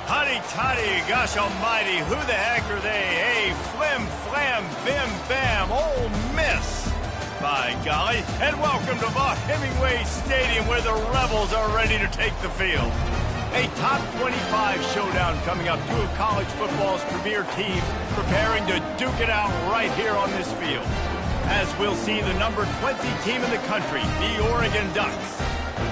Huddy toddy, gosh almighty, who the heck are they? Hey, flim, flam, bim, bam, Ole Miss. By golly, and welcome to Vaught Hemingway Stadium where the Rebels are ready to take the field. A top 25 showdown coming up, two of college football's premier teams preparing to duke it out right here on this field. As we'll see the number 20 team in the country, the Oregon Ducks,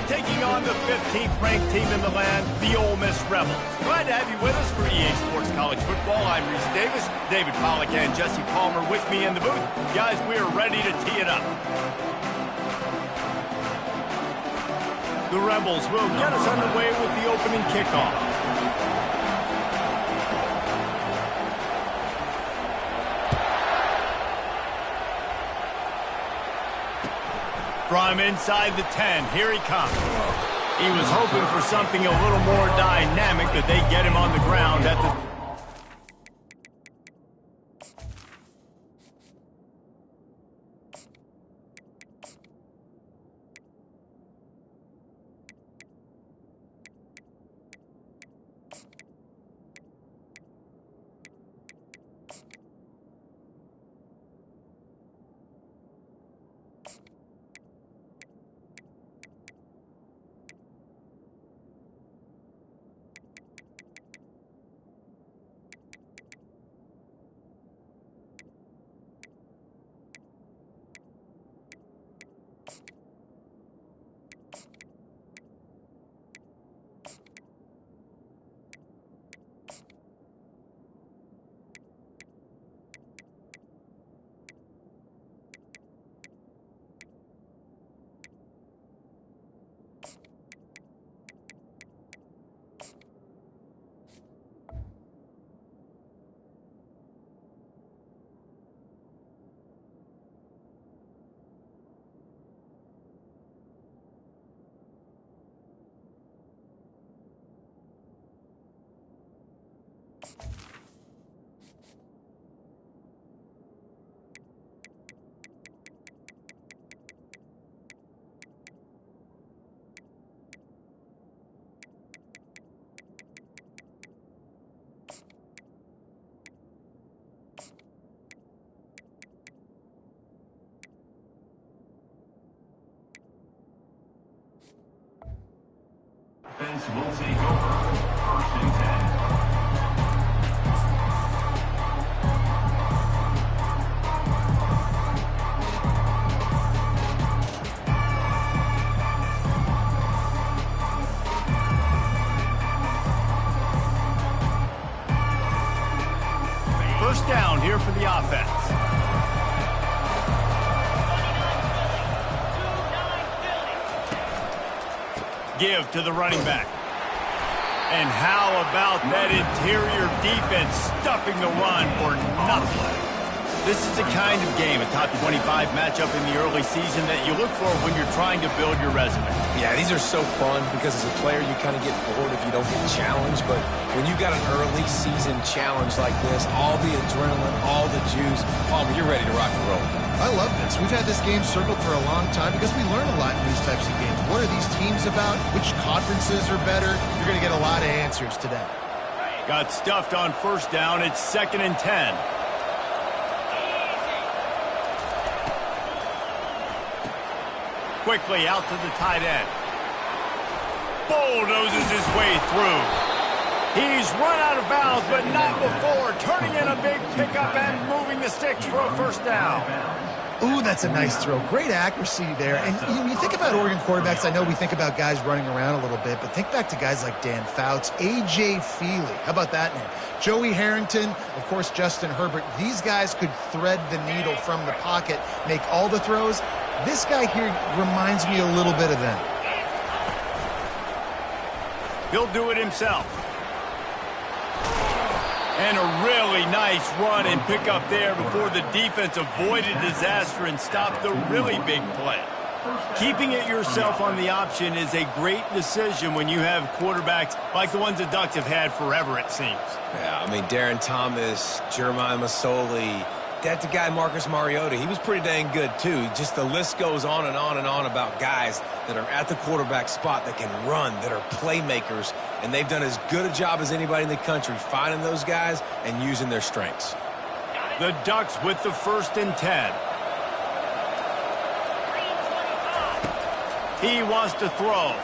taking on the 15th ranked team in the land, the Ole Miss Rebels. Glad to have you with us for EA Sports College Football. I'm Reese Davis, David Pollack and Jesse Palmer with me in the booth. Guys, we're ready to tee it up. The Rebels will get us underway with the opening kickoff. From inside the 10, here he comes. He was hoping for something a little more dynamic, but they get him on the ground at the... Defense will take over. First and 10. First down here for the offense. Give to the running back. And how about that interior defense stuffing the run for nothing? This is the kind of game, a top 25 matchup in the early season that you look for when you're trying to build your resume. Yeah, these are so fun because as a player, you kind of get bored if you don't get challenged. But when you got an early season challenge like this, all the adrenaline, all the juice, Palmer, you're ready to rock and roll. I love this. We've had this game circled for a long time because we learn a lot in these types of games. What are these teams about? Which conferences are better? You're going to get a lot of answers today. Got stuffed on first down. It's 2nd and 10. Quickly out to the tight end. Bulldozes his way through. He's run out of bounds, but not before turning in a big pickup and moving the sticks for a first down. Ooh, that's a nice throw. Great accuracy there. And you think about Oregon quarterbacks, I know we think about guys running around a little bit, but think back to guys like Dan Fouts, A.J. Feely. How about that name? Joey Harrington, of course, Justin Herbert. These guys could thread the needle from the pocket, make all the throws. This guy here reminds me a little bit of them. He'll do it himself. And a really nice run and pick up there before the defense avoided disaster and stopped the really big play. Keeping it yourself on the option is a great decision when you have quarterbacks like the ones the Ducks have had forever, it seems. Yeah, I mean, Darren Thomas, Jeremiah Masoli, That's the guy, Marcus Mariota. He was pretty dang good, too. Just the list goes on and on and on about guys that are at the quarterback spot that can run, that are playmakers, and they've done as good a job as anybody in the country finding those guys and using their strengths. The Ducks with the 1st and 10. He wants to throw.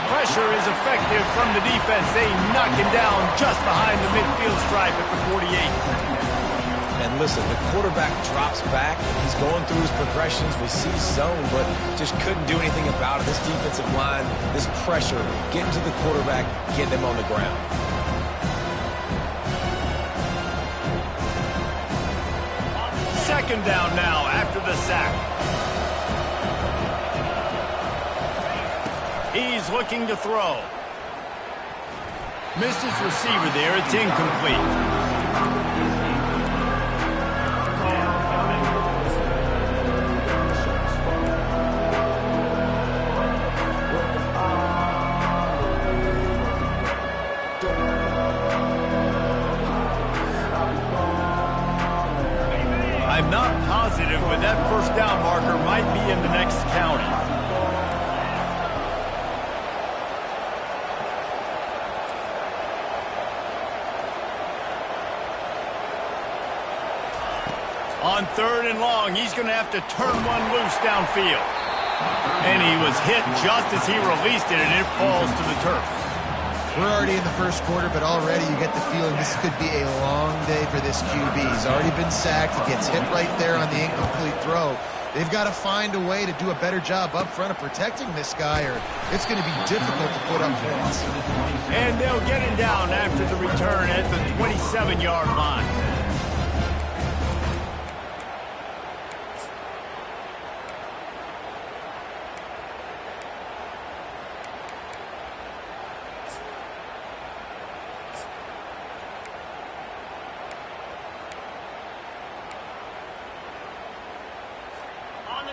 Pressure is effective from the defense. They knock him down just behind the midfield stripe at the 48. And listen, the quarterback drops back. He's going through his progressions. We see zone, but just couldn't do anything about it. This defensive line, this pressure, getting to the quarterback, getting him on the ground. Second down now after the sack. He's looking to throw. Missed his receiver there. It's incomplete. I'm not positive, but that 1st down marker might be in the next county. On 3rd and long, he's going to have to turn one loose downfield. And he was hit just as he released it, and it falls to the turf. We're already in the 1st quarter, but already you get the feeling this could be a long day for this QB. He's already been sacked. He gets hit right there on the incomplete throw. They've got to find a way to do a better job up front of protecting this guy, or it's going to be difficult to put up points. And they'll get him down after the return at the 27-yard line.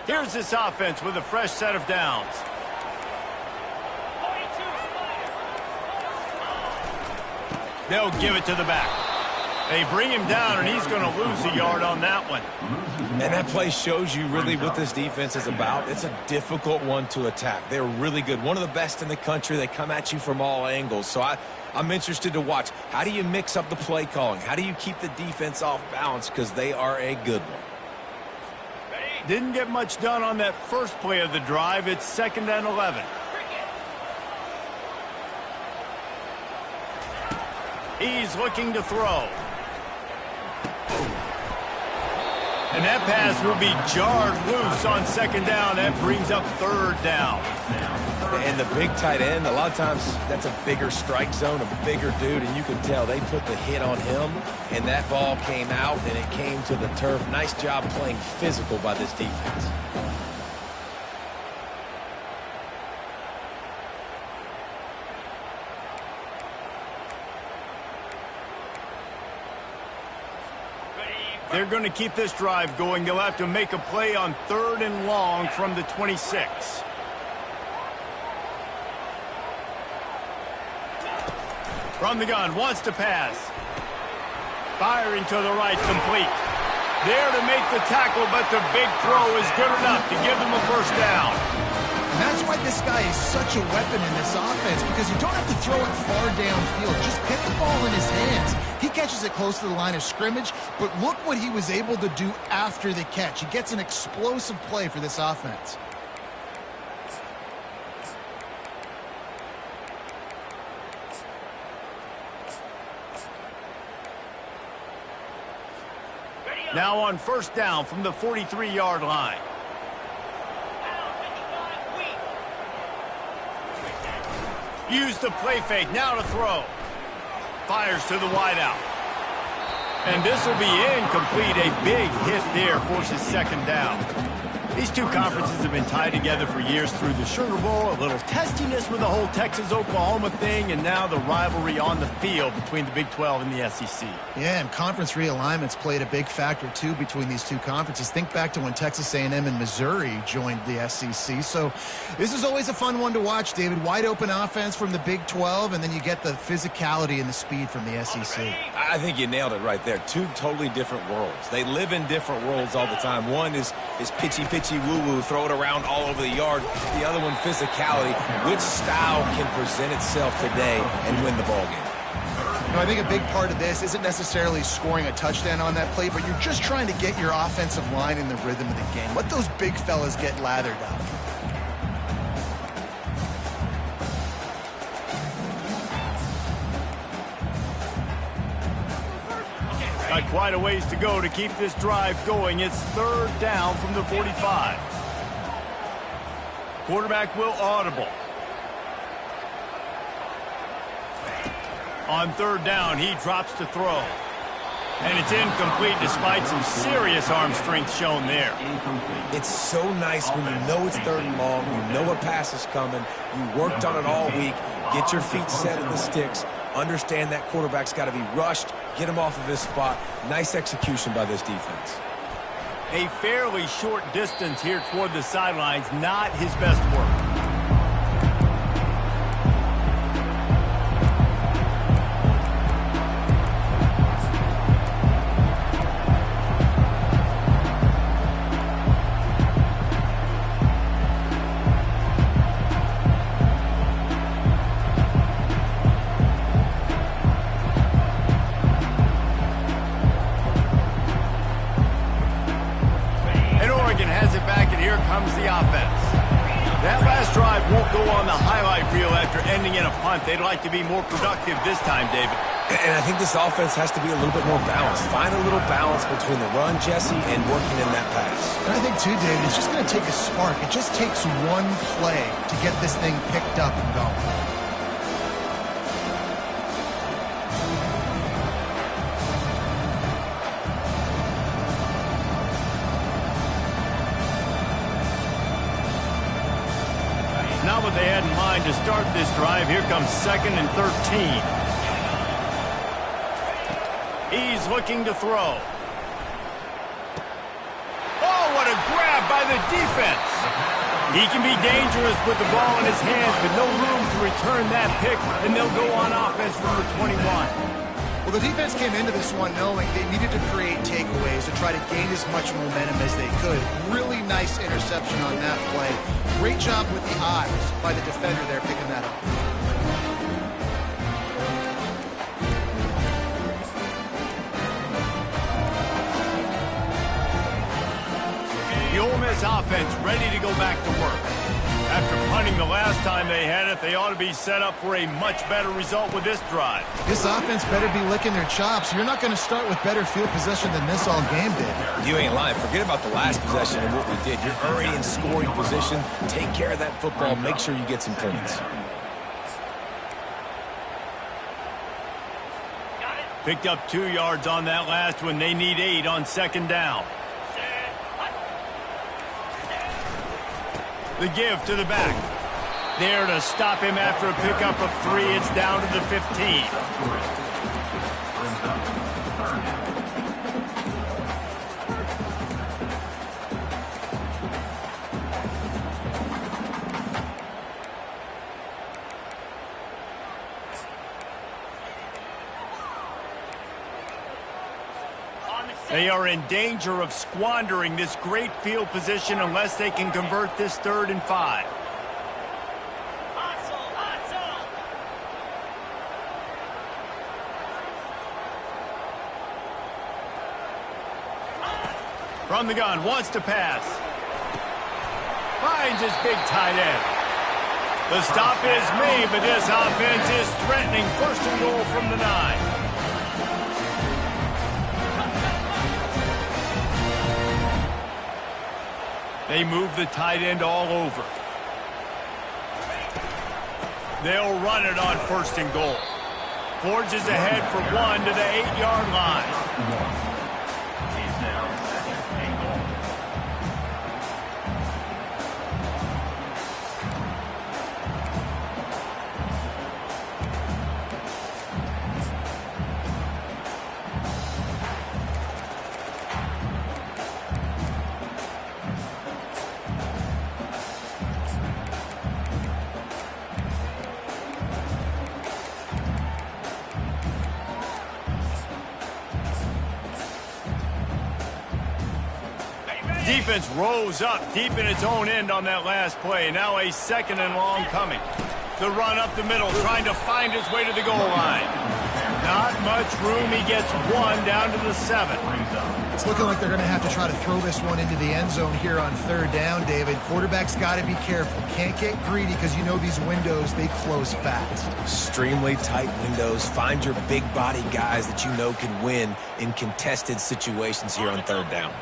Here's this offense with a fresh set of downs. They'll give it to the back. They bring him down, and he's going to lose a yard on that one. And that play shows you really what this defense is about. It's a difficult one to attack. They're really good. One of the best in the country. They come at you from all angles. So I'm interested to watch. How do you mix up the play calling? How do you keep the defense off balance? Because they are a good one. Didn't get much done on that first play of the drive. It's 2nd and 11. He's looking to throw. And that pass will be jarred loose on 2nd down. That brings up 3rd down. And the big tight end, a lot of times that's a bigger strike zone, a bigger dude, and you can tell they put the hit on him, and that ball came out, and it came to the turf. Nice job playing physical by this defense. They're going to keep this drive going. They'll have to make a play on 3rd and long from the 26. From the gun, wants to pass. Firing to the right, complete. There to make the tackle, but the big throw is good enough to give them a 1st down. And that's why this guy is such a weapon in this offense, because you don't have to throw it far downfield. Just get the ball in his hands. He catches it close to the line of scrimmage, but look what he was able to do after the catch. He gets an explosive play for this offense. Now on 1st down from the 43-yard line. Use the play fake, now to throw. Fires to the wideout. And this will be incomplete. A big hit there forces 2nd down. These two conferences have been tied together for years through the Sugar Bowl, a little testiness with the whole Texas-Oklahoma thing, and now the rivalry on the field between the Big 12 and the SEC. Yeah, and conference realignments played a big factor, too, between these two conferences. Think back to when Texas A&M and Missouri joined the SEC. So this is always a fun one to watch, David. Wide open offense from the Big 12, and then you get the physicality and the speed from the SEC. I think you nailed it right there. Two totally different worlds. They live in different worlds all the time. One is pitchy woo-woo, throw it around all over the yard. The other one, physicality. Which style can present itself today and win the ball game? You know, I think a big part of this isn't necessarily scoring a touchdown on that play, but you're just trying to get your offensive line in the rhythm of the game. Let those big fellas get lathered up. Got quite a ways to go to keep this drive going. It's third down from the 45. Quarterback will audible. On third down, he drops to throw. And it's incomplete despite some serious arm strength shown there. It's so nice when you know it's third and long, you know a pass is coming, you worked on it all week, get your feet set in the sticks, understand that quarterback's got to be rushed, get him off of his spot. Nice execution by this defense. A fairly short distance here toward the sidelines, not his best work. They'd like to be more productive this time, David. And I think this offense has to be a little bit more balanced. Find a little balance between the run, Jesse, and working in that pass. And I think, too, David, it's just going to take a spark. It just takes one play to get this thing picked up and going. Not what they had in mind to start this drive. Here comes 2nd and 13. He's looking to throw. Oh, what a grab by the defense. He can be dangerous with the ball in his hands, but no room to return that pick, and they'll go on offense from the 21. Well, the defense came into this one knowing they needed to create takeaways to try to gain as much momentum as they could. Really nice interception on that play. Great job with the eyes by the defender there picking that up. The Ole Miss offense ready to go back to work. After punting the last time they had it, they ought to be set up for a much better result with this drive. This offense better be licking their chops. You're not going to start with better field possession than this all game did. You ain't lying. Forget about the last possession and what we did. You're already in scoring position. Take care of that football. Make sure you get some points. Picked up 2 yards on that last one. They need 8 on 2nd down. The give to the back. There to stop him after a pickup of 3. It's down to the 15. They are in danger of squandering this great field position unless they can convert this 3rd and 5. From the gun, wants to pass. Finds his big tight end. The stop is made, but this offense is threatening 1st and goal from the 9. They move the tight end all over. They'll run it on 1st and goal. Forges ahead for 1 to the 8-yard line. Defense rose up deep in its own end on that last play. Now a 2nd and long coming. The run up the middle, trying to find his way to the goal line. Not much room. He gets 1 down to the 7. It's looking like they're going to have to try to throw this one into the end zone here on 3rd down, David. Quarterback's got to be careful. Can't get greedy because you know these windows, they close fast. Extremely tight windows. Find your big body guys that you know can win in contested situations here on 3rd down.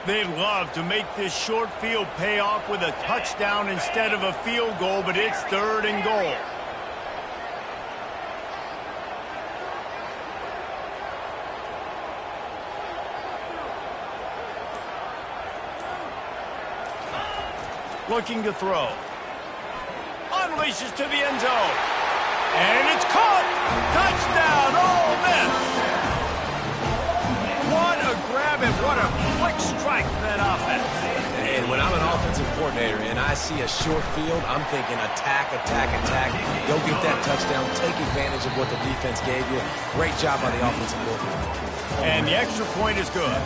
They'd love to make this short field pay off with a touchdown instead of a field goal, but it's 3rd and goal. Looking to throw. Unleashes to the end zone. And it's caught. Touchdown, Ole Miss. What a grab and what a quick strike for that offense. And when I'm an offensive coordinator and I see a short field, I'm thinking attack, attack, attack. Go get that touchdown. Take advantage of what the defense gave you. Great job by the offensive coordinator. And the extra point is good.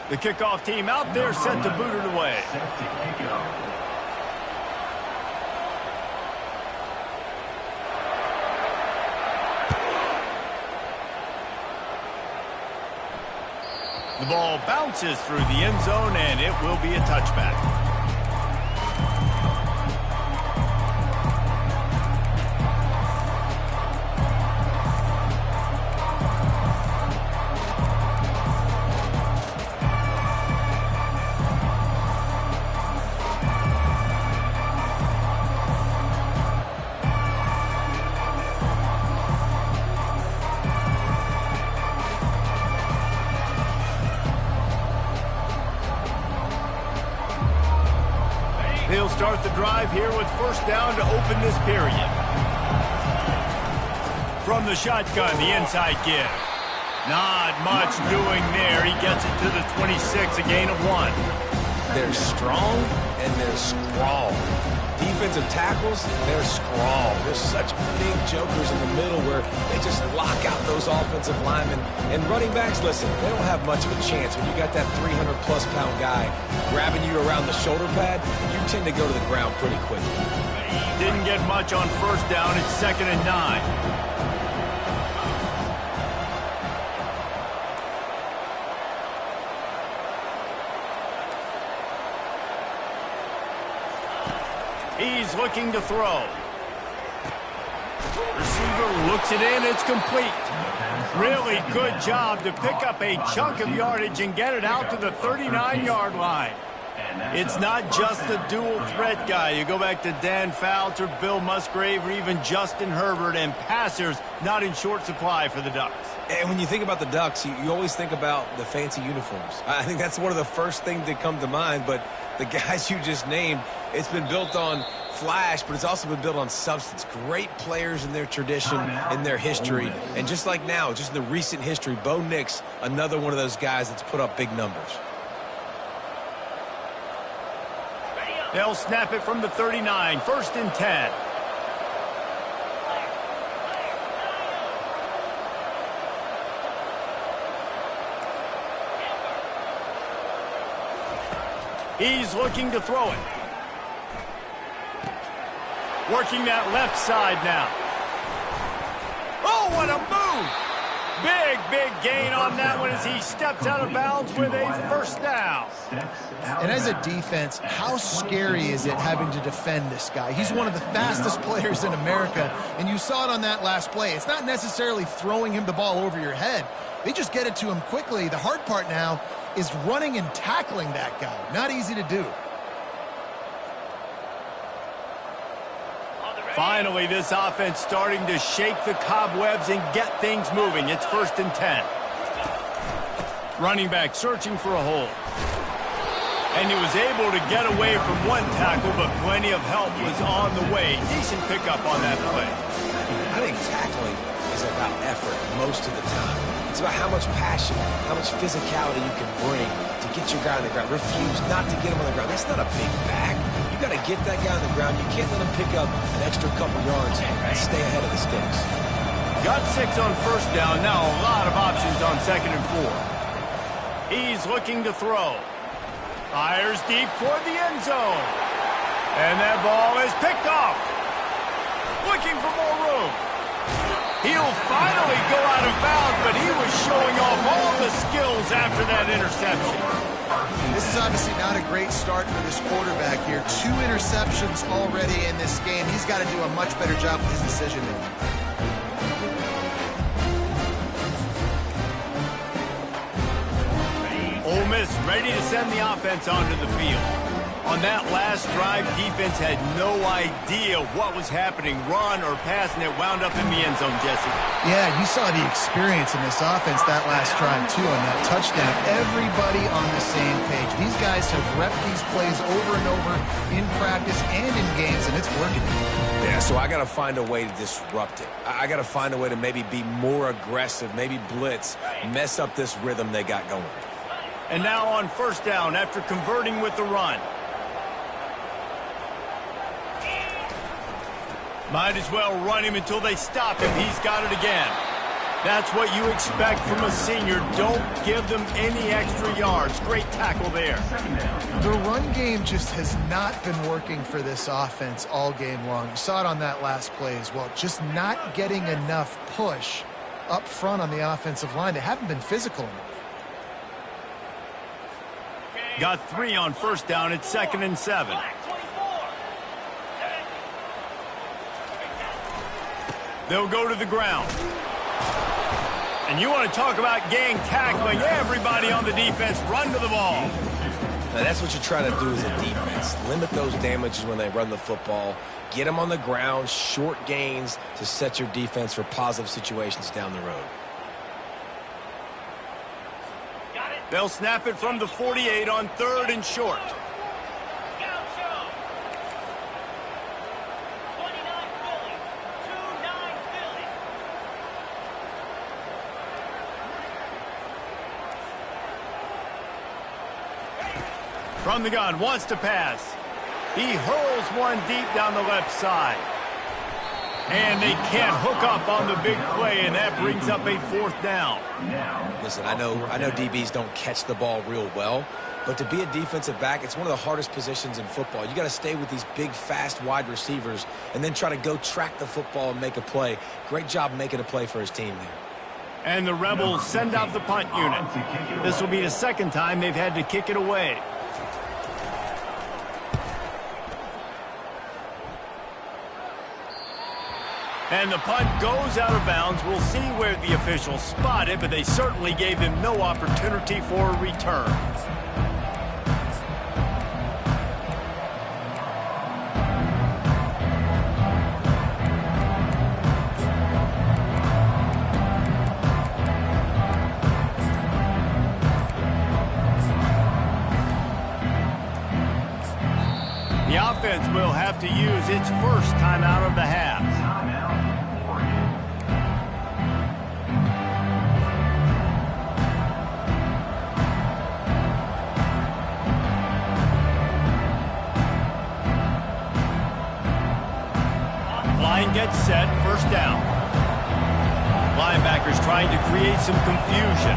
The kickoff team out there set to boot it away. The ball bounces through the end zone, and it will be a touchback. He'll start the drive here with 1st down to open this period. From the shotgun, the inside give. Not much doing there. He gets it to the 26, a gain of 1. They're strong and they're scrawl. Defensive tackles, they're scrawl. There's such big jokers in the middle where they just lock out those offensive linemen. And running backs, listen, they don't have much of a chance. When you got that 300-plus pound guy grabbing you around the shoulder pad, you tend to go to the ground pretty quickly. Didn't get much on 1st down. It's 2nd and 9. He's looking to throw. Receiver looks it in. It's complete. Really good job to pick up a chunk of yardage and get it out to the 39-yard line. It's not just a dual threat guy. You go back to Dan Fouts or Bill Musgrave or even Justin Herbert, and passers not in short supply for the Ducks. And when you think about the Ducks, you always think about the fancy uniforms. I think that's one of the first things that come to mind, but the guys you just named, it's been built on flash, but it's also been built on substance. Great players in their tradition, in their history, and just like now, just in the recent history, Bo Nix, another one of those guys that's put up big numbers. They'll snap it from the 39, 1st and 10. He's looking to throw it. Working that left side now. Oh, what a move! Big gain on that one as he steps out of bounds with a 1st down. And as a defense, how scary is it having to defend this guy? He's one of the fastest players in America, and you saw it on that last play. It's not necessarily throwing him the ball over your head. They just get it to him quickly. The hard part now is running and tackling that guy. Not easy to do. Finally, this offense starting to shake the cobwebs and get things moving. It's 1st and 10. Running back searching for a hole. And he was able to get away from one tackle, but plenty of help was on the way. Decent pickup on that play. I think tackling is about effort most of the time. It's about how much passion, how much physicality you can bring to get your guy on the ground. Refuse not to get him on the ground. That's not a big back. You got to get that guy on the ground. You can't let him pick up an extra couple yards and stay ahead of the sticks. Got 6 on 1st down. Now a lot of options on 2nd and 4. He's looking to throw. Fires deep toward the end zone. And that ball is picked off. Looking for more room. He'll finally go out of bounds, but he was showing off all the skills after that interception. This is obviously not a great start for this quarterback here. 2 interceptions already in this game. He's got to do a much better job with his decision making. Ole Miss ready to send the offense onto the field. On that last drive, defense had no idea what was happening, run or pass, and it wound up in the end zone, Jesse. Yeah, you saw the experience in this offense that last drive, too, on that touchdown. Everybody on the same page. These guys have repped these plays over and over in practice and in games, and it's working. Yeah, so I got to find a way to disrupt it. I got to find a way to maybe be more aggressive, maybe blitz, mess up this rhythm they got going. And now on first down after converting with the run. Might as well run him until they stop him. He's got it again. That's what you expect from a senior. Don't give them any extra yards. Great tackle there. The run game just has not been working for this offense all game long. You saw it on that last play as well. Just not getting enough push up front on the offensive line. They haven't been physical enough. Got 3 on first down. It's 2nd and 7. They'll go to the ground. And you want to talk about gang tackling. Everybody on the defense run to the ball. Now, that's what you're trying to do as a defense. Limit those damages when they run the football. Get them on the ground, short gains to set your defense for positive situations down the road. They'll snap it from the 48 on 3rd and short. From the gun, wants to pass. He hurls one deep down the left side. And they can't hook up on the big play, and that brings up a 4th down. Listen, I know DBs don't catch the ball real well, but to be a defensive back, it's one of the hardest positions in football. You got to stay with these big, fast wide receivers and then try to go track the football and make a play. Great job making a play for his team there. And the Rebels send out the punt unit. This will be the 2nd time they've had to kick it away. And the punt goes out of bounds. We'll see where the officials spot it, but they certainly gave him no opportunity for a return. The offense will have to use its first timeout of the half. Line gets set, first down. Linebackers trying to create some confusion.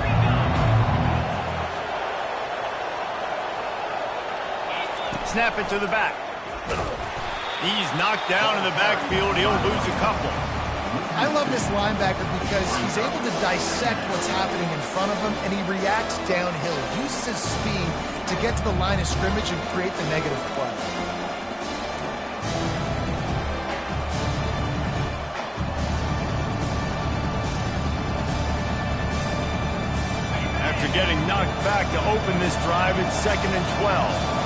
Snap it to the back. He's knocked down in the backfield. He'll lose a couple. I love this linebacker because he's able to dissect what's happening in front of him, and he reacts downhill. Uses his speed to get to the line of scrimmage and create the negative play. After getting knocked back to open this drive, it's 2nd and 12.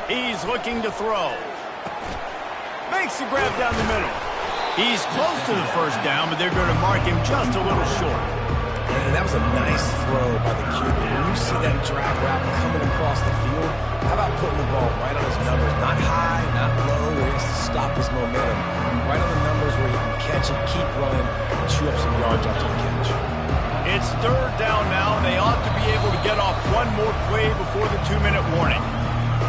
He's looking to throw. Makes the grab down the middle. He's close to the first down, but they're going to mark him just a little short. And that was a nice throw by the QB. When you see that drag route coming across the field, how about putting the ball right on his numbers? Not high, not low, where he has to stop his momentum. Right on the numbers where he can catch it, keep running, and chew up some yards after the catch. It's third down now, and they ought to be able to get off one more play before the 2-minute warning.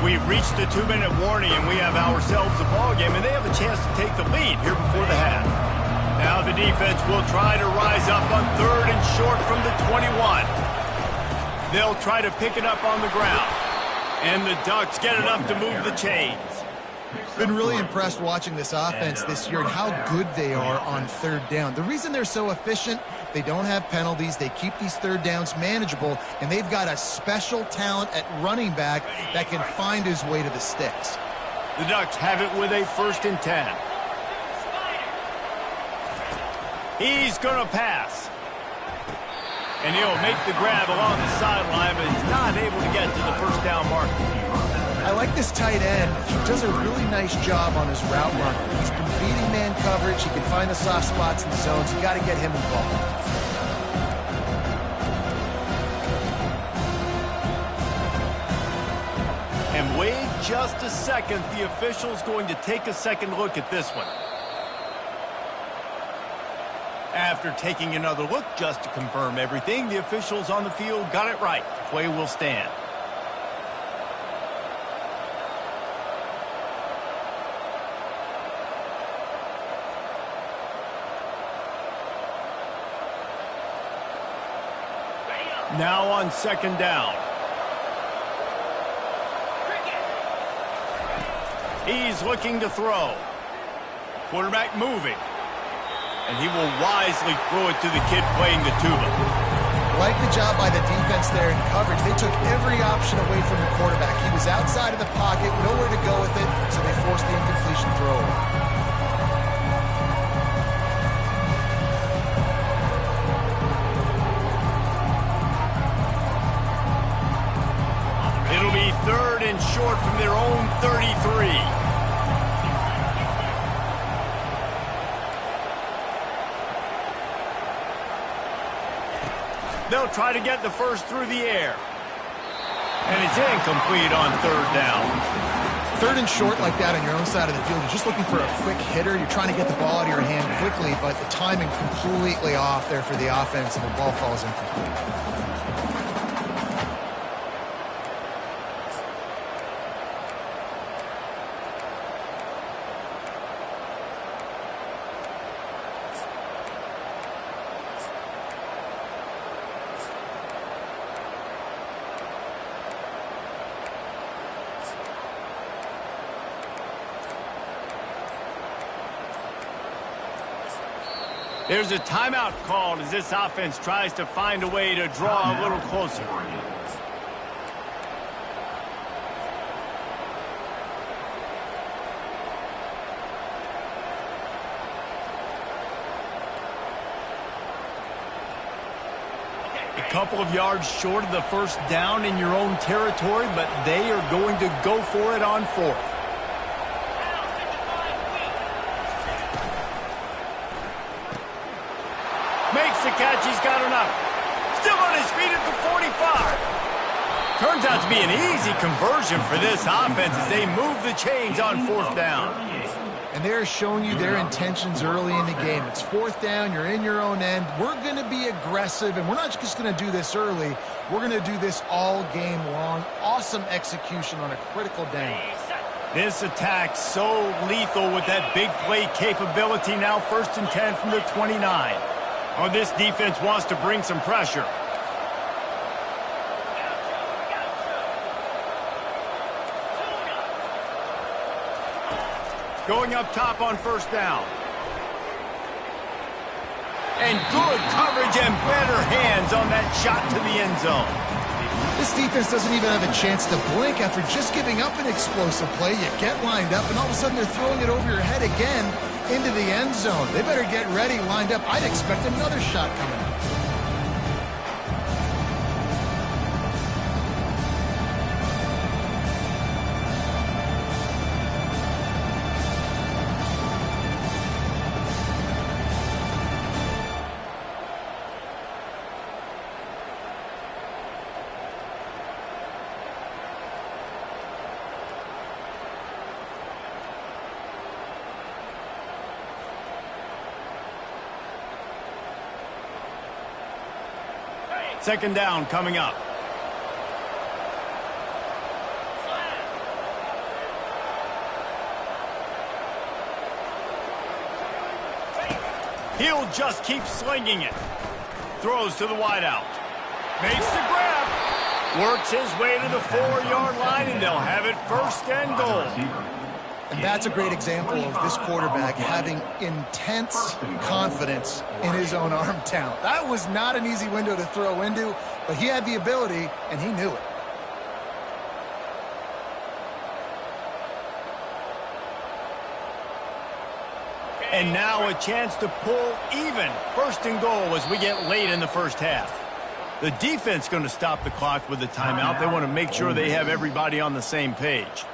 We've reached the 2-minute warning, and we have ourselves a ball game, and they have a chance to take the lead here before the half. Now the defense will try to rise up on 3rd and short from the 21. They'll try to pick it up on the ground. And the Ducks get enough to move the chains. Been really impressed watching this offense this year and how good they are on 3rd down. The reason they're so efficient, they don't have penalties, they keep these 3rd downs manageable, and they've got a special talent at running back that can find his way to the sticks. The Ducks have it with a 1st and 10. He's going to pass. And he'll make the grab along the sideline, but he's not able to get to the 1st down marker. I like this tight end. He does a really nice job on his route run. He's been beating man coverage. He can find the soft spots in the zones. You got to get him involved. And wait just a second. The official's going to take a second look at this one. After taking another look just to confirm everything, the officials on the field got it right. Play will stand. Now on 2nd down. He's looking to throw. Quarterback moving. And he will wisely throw it to the kid playing the tuba. Like the job by the defense there in coverage. They took every option away from the quarterback. He was outside of the pocket, nowhere to go with it, so they forced the incompletion throw. It'll be 3rd and short from their own 33. They'll try to get the 1st through the air. And it's incomplete on 3rd down. 3rd and short like that on your own side of the field. You're just looking for a quick hitter. You're trying to get the ball out of your hand quickly, but the timing completely off there for the offense, and the ball falls incomplete. There's a timeout called as this offense tries to find a way to draw a little closer. A couple of yards short of the 1st down in your own territory, but they are going to go for it on 4th. Makes the catch, he's got enough. Still on his feet at the 45. Turns out to be an easy conversion for this offense as they move the chains on 4th down. And they're showing you their intentions early in the game. It's 4th down, you're in your own end. We're going to be aggressive, and we're not just going to do this early. We're going to do this all game long. Awesome execution on a critical down. This attack so lethal with that big play capability. Now 1st and 10 from the 29. Oh, this defense wants to bring some pressure. Going up top on 1st down. And good coverage and better hands on that shot to the end zone. This defense doesn't even have a chance to blink after just giving up an explosive play. You get lined up, and all of a sudden they're throwing it over your head again into the end zone. They better get ready, lined up. I'd expect another shot coming up. Second down coming up. He'll just keep slinging it. Throws to the wideout. Makes the grab. Works his way to the 4-yard line, and they'll have it first and goal. And that's a great example of this quarterback having intense confidence in his own arm talent. That was not an easy window to throw into, but he had the ability, and he knew it. And now a chance to pull even. First and goal as we get late in the first half. The defense going to stop the clock with the timeout. They want to make sure they have everybody on the same page.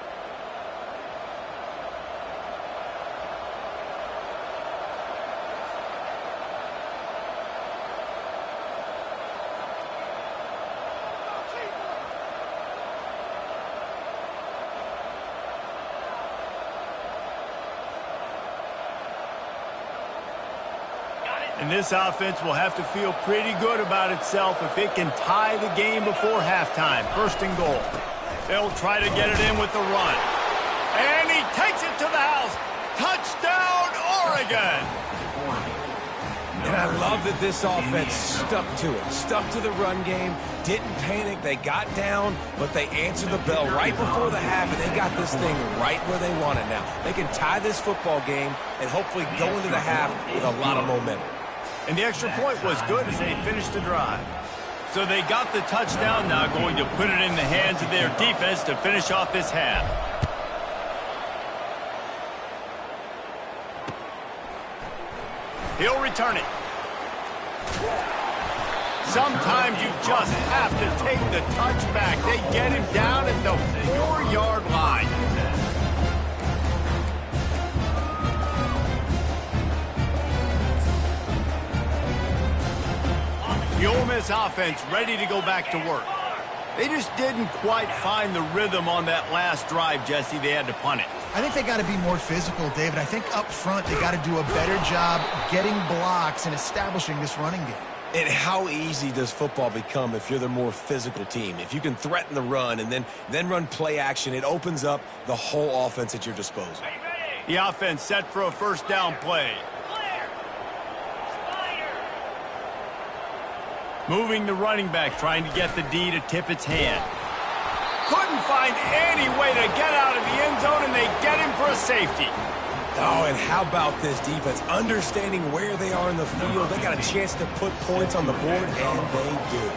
And this offense will have to feel pretty good about itself if it can tie the game before halftime. First and goal. They'll try to get it in with the run. And he takes it to the house. Touchdown, Oregon! And I love that this offense stuck to it. Stuck to the run game. Didn't panic. They got down, but they answered the bell right before the half, and they got this thing right where they want it now. They can tie this football game and hopefully go into the half with a lot of momentum. And the extra point was good as they finished the drive. So they got the touchdown, now going to put it in the hands of their defense to finish off this half. He'll return it. Sometimes you just have to take the touchback. They get him down at the 4-yard line. The Ole Miss offense ready to go back to work. They just didn't quite find the rhythm on that last drive, Jesse. They had to punt it. I think they got to be more physical, David. I think up front they got to do a better job getting blocks and establishing this running game. And how easy does football become if you're the more physical team? If you can threaten the run and then run play action, it opens up the whole offense at your disposal. The offense set for a first down play. Moving the running back, trying to get the D to tip its hand. Couldn't find any way to get out of the end zone, and they get him for a safety. Oh, and how about this defense? Understanding where they are in the field. They got a chance to put points on the board, and they do.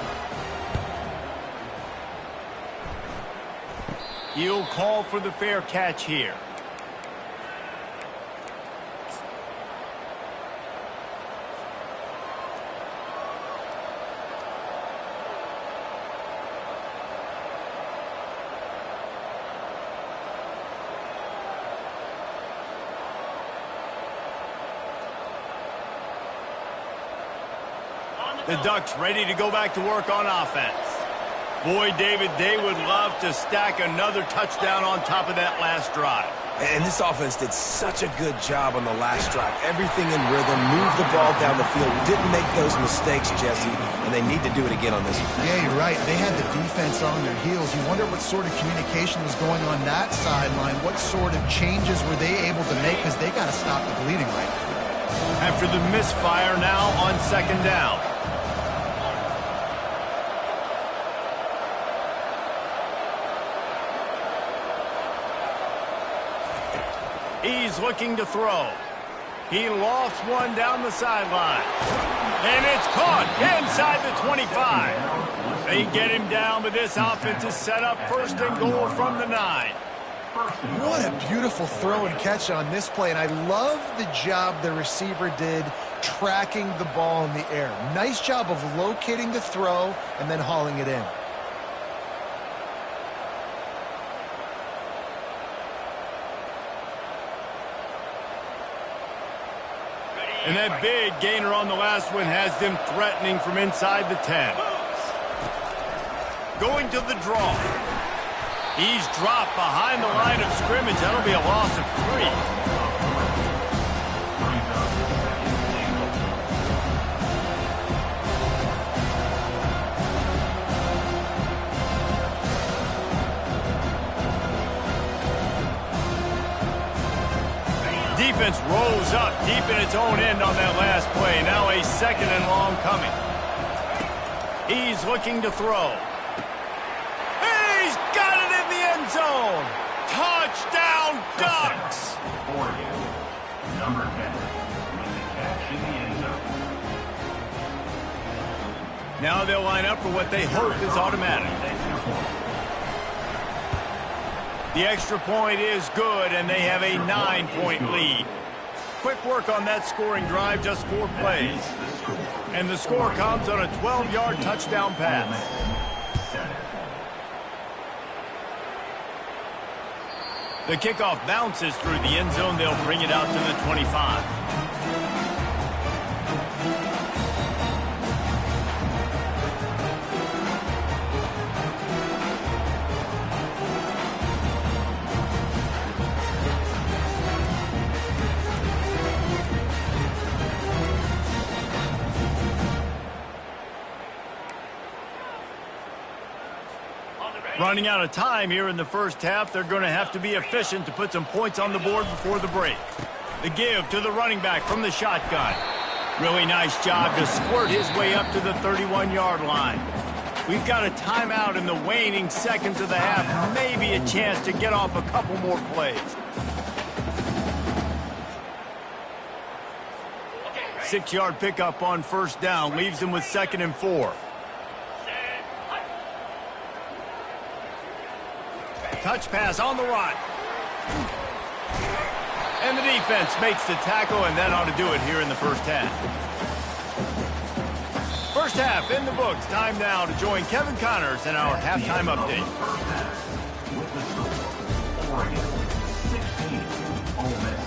He'll call for the fair catch here. The Ducks ready to go back to work on offense. Boy, David, they would love to stack another touchdown on top of that last drive. And this offense did such a good job on the last drive. Everything in rhythm, moved the ball down the field, didn't make those mistakes, Jesse, and they need to do it again on this one. Yeah, you're right. They had the defense on their heels. You wonder what sort of communication was going on that sideline. What sort of changes were they able to make, because they got to stop the bleeding right now. After the misfire, now on second down. He's looking to throw. He lofts one down the sideline. And it's caught inside the 25. They get him down, but this offense is set up first and goal from the 9. What a beautiful throw and catch on this play, and I love the job the receiver did tracking the ball in the air. Nice job of locating the throw and then hauling it in. And that big gainer on the last one has them threatening from inside the 10. Going to the draw. He's dropped behind the line of scrimmage. That'll be a loss of 3. defense rolls up deep in its own end on that last play. Now a 2nd and long coming. He's looking to throw. He's got it in the end zone. Touchdown, Ducks. Oregon, number 10, with the catch in the end zone. Now they'll line up for what they hope is automatic. The extra point is good, and they have a 9-point lead. Quick work on that scoring drive, just 4 plays. And the score comes on a 12-yard touchdown pass. The kickoff bounces through the end zone. They'll bring it out to the 25. Running out of time here in the first half. They're going to have to be efficient to put some points on the board before the break. The give to the running back from the shotgun. Really nice job to squirt his way up to the 31-yard line. We've got a timeout in the waning seconds of the half. Maybe a chance to get off a couple more plays. 6-yard pickup on first down. Leaves them with 2nd and 4. Touch pass on the run. And the defense makes the tackle, and that ought to do it here in the first half. First half in the books. Time now to join Kevin Connors in our halftime update. With the score, Oregon 16, Ole Miss.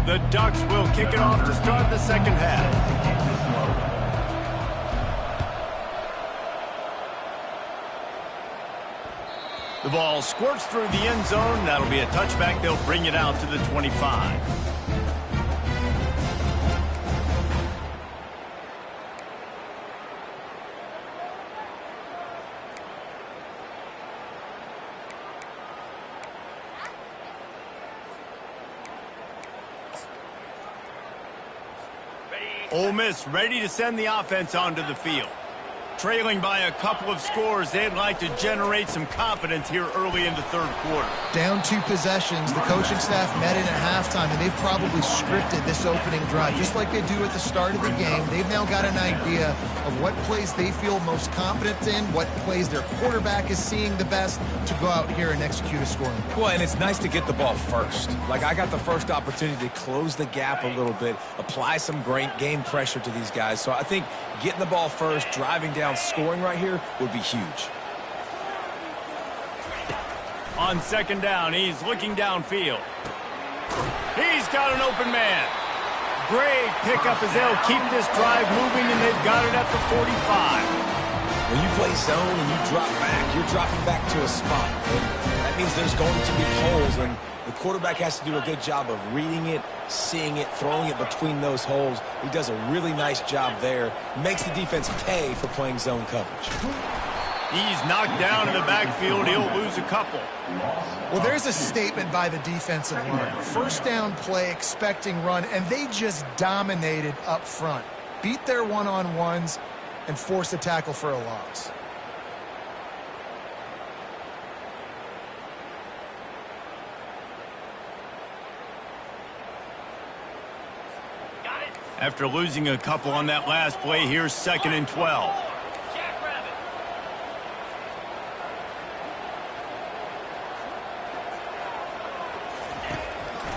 The Ducks will kick it off to start the second half. The ball squirts through the end zone. That'll be a touchback. They'll bring it out to the 25. Ole Miss ready to send the offense onto the field. Trailing by a couple of scores, they'd like to generate some confidence here early in the third quarter. Down 2 possessions, the coaching staff met in at halftime, and they've probably scripted this opening drive, just like they do at the start of the game. They've now got an idea of what plays they feel most confident in, what plays their quarterback is seeing the best to go out here and execute a scoring. Well, and it's nice to get the ball first. Like, I got the first opportunity to close the gap a little bit, apply some great game pressure to these guys. So I think getting the ball first, driving down, scoring right here would be huge. On second down, he's looking downfield. He's got an open man. Great pickup as they'll keep this drive moving, and they've got it at the 45. When you play zone and you drop back, you're dropping back to a spot. And that means there's going to be holes, and the quarterback has to do a good job of reading it, seeing it, throwing it between those holes. He does a really nice job there. Makes the defense pay for playing zone coverage. He's knocked down in the backfield. He'll lose a couple. Well, there's a statement by the defensive line. First down play, expecting run, and they just dominated up front. Beat their one-on-ones and forced a tackle for a loss. After losing a couple on that last play, here's 2nd and 12.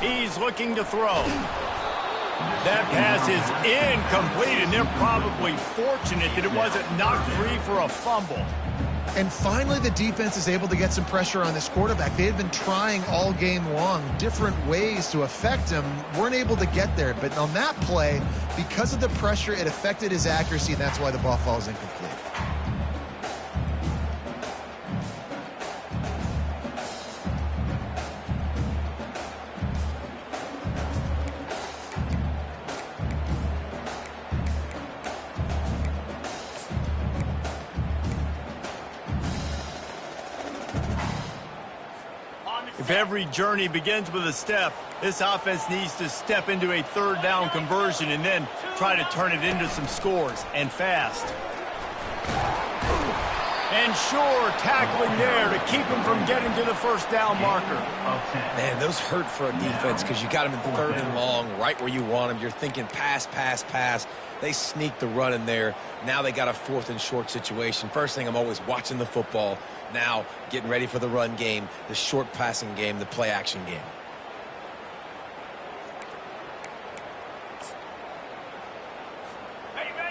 He's looking to throw. That pass is incomplete, and they're probably fortunate that it wasn't knocked free for a fumble. And finally, the defense is able to get some pressure on this quarterback. They had been trying all game long different ways to affect him. Weren't able to get there. But on that play, because of the pressure, it affected his accuracy, and that's why the ball falls incomplete. every journey begins with a step, this offense needs to step into a third down conversion and then try to turn it into some scores, and fast. And sure, tackling there to keep him from getting to the first down marker. Man, those hurt for a defense because you got him in third and long, right where you want him. You're thinking pass, pass, pass. They sneak the run in there. Now they got a fourth and short situation. First thing, I'm always watching the football. Now getting ready for the run game, the short passing game, the play action game.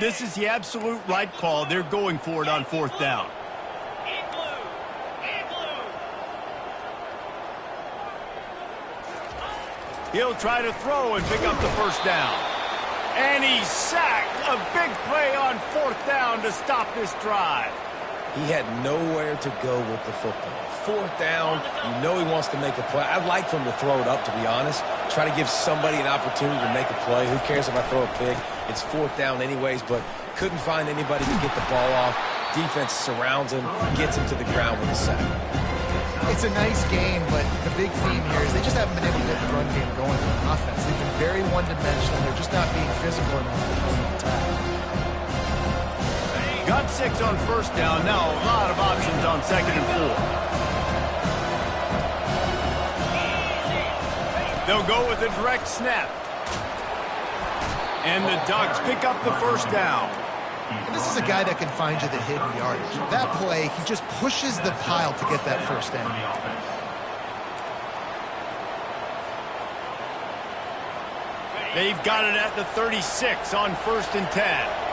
This is the absolute right call. They're going for it on fourth down. He'll try to throw and pick up the first down. And he's sacked. A big play on fourth down to stop this drive. He had nowhere to go with the football. Fourth down, you know he wants to make a play. I'd like for him to throw it up, to be honest. Try to give somebody an opportunity to make a play. Who cares if I throw a pick? It's fourth down anyways, but couldn't find anybody to get the ball off. Defense surrounds him, gets him to the ground with a sack. It's a nice game, but the big theme here is they just haven't been able to get the run game going on offense. They've been very one-dimensional. They're just not being physical enough on the attack. Got 6 on first down. Now a lot of options on second and 4. They'll go with a direct snap. And the Ducks pick up the first down. And this is a guy that can find you the hidden yardage. That play, he just pushes the pile to get that first down. They've got it at the 36 on first and 10.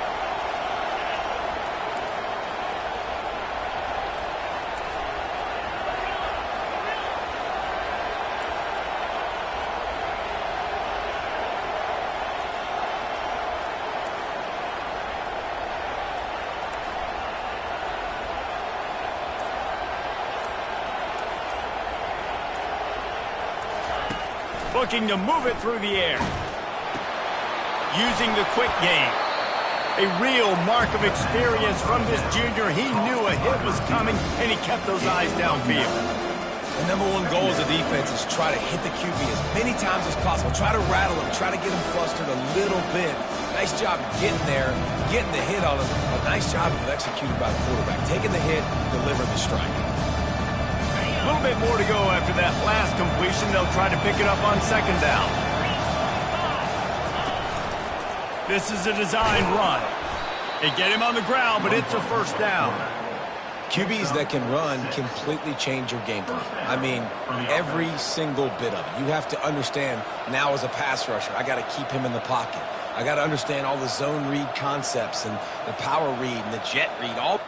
Looking to move it through the air. Using the quick game. A real mark of experience from this junior. He knew a hit was coming, and he kept those eyes downfield. The number one goal as a defense is try to hit the QB as many times as possible. Try to rattle him. Try to get him flustered a little bit. Nice job getting there, getting the hit on him. A nice job of executing by the quarterback. Taking the hit, delivering the strike. A little bit more to go after that last completion. They'll try to pick it up on second down. This is a design run. They get him on the ground, but it's a first down. QBs that can run completely change your game plan. I mean, every single bit of it. You have to understand now as a pass rusher, I got to keep him in the pocket. I got to understand all the zone read concepts and the power read and the jet read, all.